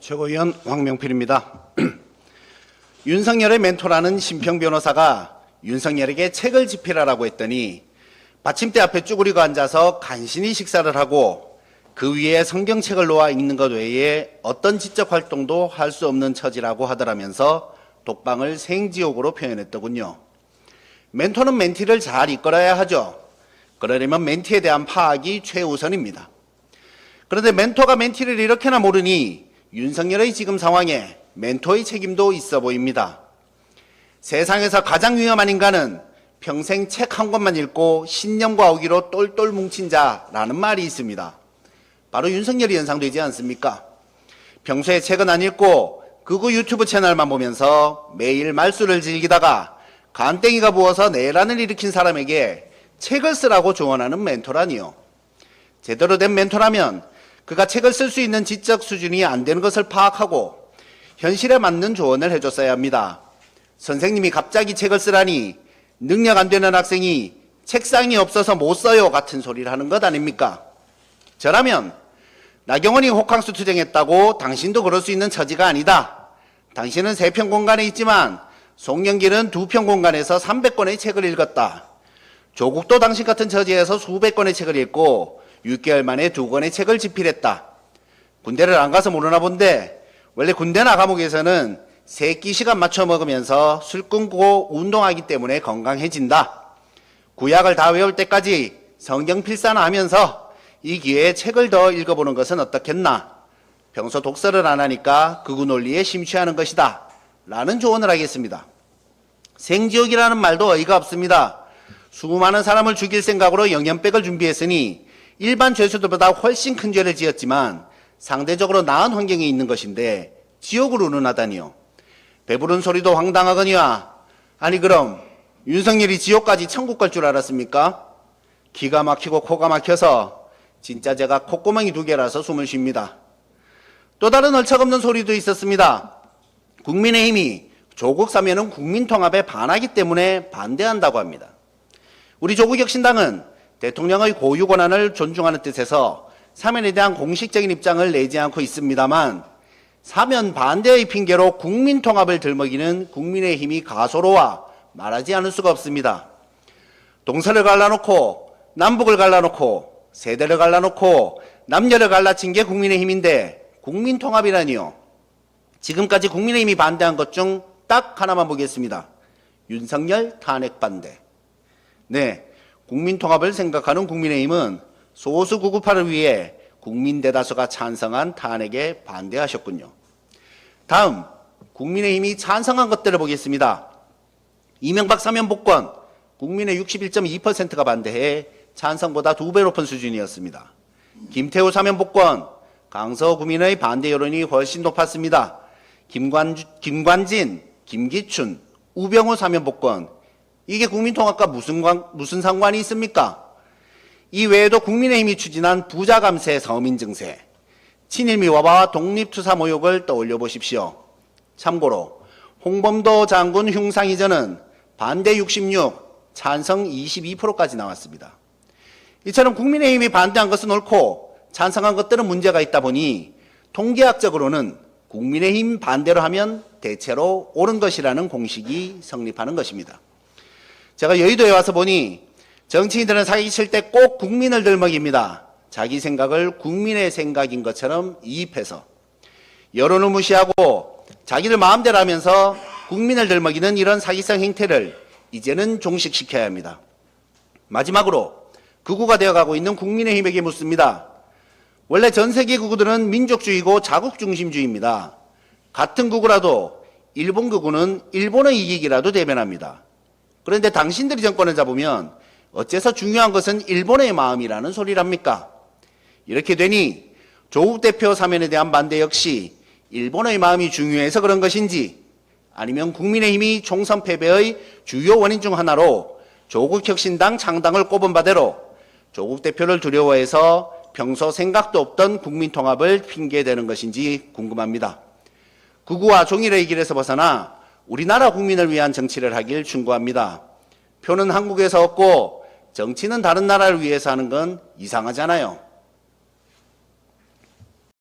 최고위원 황명필입니다. 윤석열의 멘토라는 심평 변호사가 윤석열에게 책을 집필하라고 했더니 받침대 앞에 쭈그리고 앉아서 간신히 식사를 하고 그 위에 성경책을 놓아 읽는 것 외에 어떤 지적 활동도 할 수 없는 처지라고 하더라면서 독방을 생지옥으로 표현했더군요. 멘토는 멘티를 잘 이끌어야 하죠. 그러려면 멘티에 대한 파악이 최우선입니다. 그런데 멘토가 멘티를 이렇게나 모르니 윤석열의 지금 상황에 멘토의 책임도 있어 보입니다. 세상에서 가장 위험한 인간은 평생 책 한 권만 읽고 신념과 어기로 똘똘 뭉친 자라는 말이 있습니다. 바로 윤석열이 연상되지 않습니까? 평소에 책은 안 읽고 극우 유튜브 채널만 보면서 매일 말수를 즐기다가 간땡이가 부어서 내란을 일으킨 사람에게 책을 쓰라고 조언하는 멘토라니요. 제대로 된 멘토라면 그가 책을 쓸 수 있는 지적 수준이 안 되는 것을 파악하고 현실에 맞는 조언을 해줬어야 합니다. 선생님이 갑자기 책을 쓰라니 능력 안 되는 학생이 책상이 없어서 못 써요 같은 소리를 하는 것 아닙니까? 저라면 나경원이 호캉스 투쟁했다고 당신도 그럴 수 있는 처지가 아니다. 당신은 3평 공간에 있지만 송영길은 2평 공간에서 300권의 책을 읽었다. 조국도 당신 같은 처지에서 수백 권의 책을 읽고 6개월 만에 2권의 책을 집필했다. 군대를 안 가서 모르나 본데 원래 군대나 감옥에서는 3끼 시간 맞춰 먹으면서 술 끊고 운동하기 때문에 건강해진다. 구약을 다 외울 때까지 성경 필사나 하면서 이 기회에 책을 더 읽어보는 것은 어떻겠나. 평소 독서를 안 하니까 극우 논리에 심취하는 것이다. 라는 조언을 하겠습니다. 생지옥이라는 말도 어이가 없습니다. 수많은 사람을 죽일 생각으로 영연백을 준비했으니 일반 죄수들보다 훨씬 큰 죄를 지었지만 상대적으로 나은 환경에 있는 것인데 지옥으로 운운하다니요. 배부른 소리도 황당하거니와 아니 그럼 윤석열이 지옥까지 천국 갈 줄 알았습니까? 기가 막히고 코가 막혀서 진짜 제가 콧구멍이 2개라서 숨을 쉽니다. 또 다른 얼척없는 소리도 있었습니다. 국민의힘이 조국 사면은 국민통합에 반하기 때문에 반대한다고 합니다. 우리 조국혁신당은 대통령의 고유 권한을 존중하는 뜻에서 사면에 대한 공식적인 입장을 내지 않고 있습니다만 사면 반대의 핑계로 국민통합을 들먹이는 국민의힘이 가소로와 말하지 않을 수가 없습니다. 동서를 갈라놓고 남북을 갈라놓고 세대를 갈라놓고 남녀를 갈라친 게 국민의힘인데 국민통합이라니요. 지금까지 국민의힘이 반대한 것 중 딱 하나만 보겠습니다. 윤석열 탄핵 반대. 네, 국민통합을 생각하는 국민의힘은 소수 구구파를 위해 국민 대다수가 찬성한 탄핵에 반대하셨군요. 다음, 국민의힘이 찬성한 것들을 보겠습니다. 이명박 사면 복권, 국민의 61.2%가 반대해 찬성보다 2배 높은 수준이었습니다. 김태우 사면 복권, 강서 구민의 반대 여론이 훨씬 높았습니다. 김관진, 김기춘, 우병우 사면 복권, 이게 국민통합과 무슨 상관이 있습니까? 이 외에도 국민의힘이 추진한 부자 감세 서민 증세, 친일미화와 독립투사 모욕을 떠올려 보십시오. 참고로 홍범도 장군 흉상 이전은 반대 66, 찬성 22%까지 나왔습니다. 이처럼 국민의힘이 반대한 것은 옳고 찬성한 것들은 문제가 있다 보니 통계학적으로는 국민의힘 반대로 하면 대체로 옳은 것이라는 공식이 성립하는 것입니다. 제가 여의도에 와서 보니 정치인들은 사기칠 때 꼭 국민을 들먹입니다. 자기 생각을 국민의 생각인 것처럼 이입해서 여론을 무시하고 자기들 마음대로 하면서 국민을 들먹이는 이런 사기성 행태를 이제는 종식시켜야 합니다. 마지막으로 극우가 되어가고 있는 국민의힘에게 묻습니다. 원래 전 세계 극우들은 민족주의고 자국중심주의입니다. 같은 극우라도 일본 극우는 일본의 이익이라도 대변합니다. 그런데 당신들이 정권을 잡으면 어째서 중요한 것은 일본의 마음이라는 소리랍니까? 이렇게 되니 조국 대표 사면에 대한 반대 역시 일본의 마음이 중요해서 그런 것인지 아니면 국민의힘이 총선 패배의 주요 원인 중 하나로 조국혁신당 창당을 꼽은 바대로 조국 대표를 두려워해서 평소 생각도 없던 국민통합을 핑계대는 것인지 궁금합니다. 극우와 종일의 길에서 벗어나 우리나라 국민을 위한 정치를 하길 충고합니다. 표는 한국에서 얻고 정치는 다른 나라를 위해서 하는 건 이상하잖아요.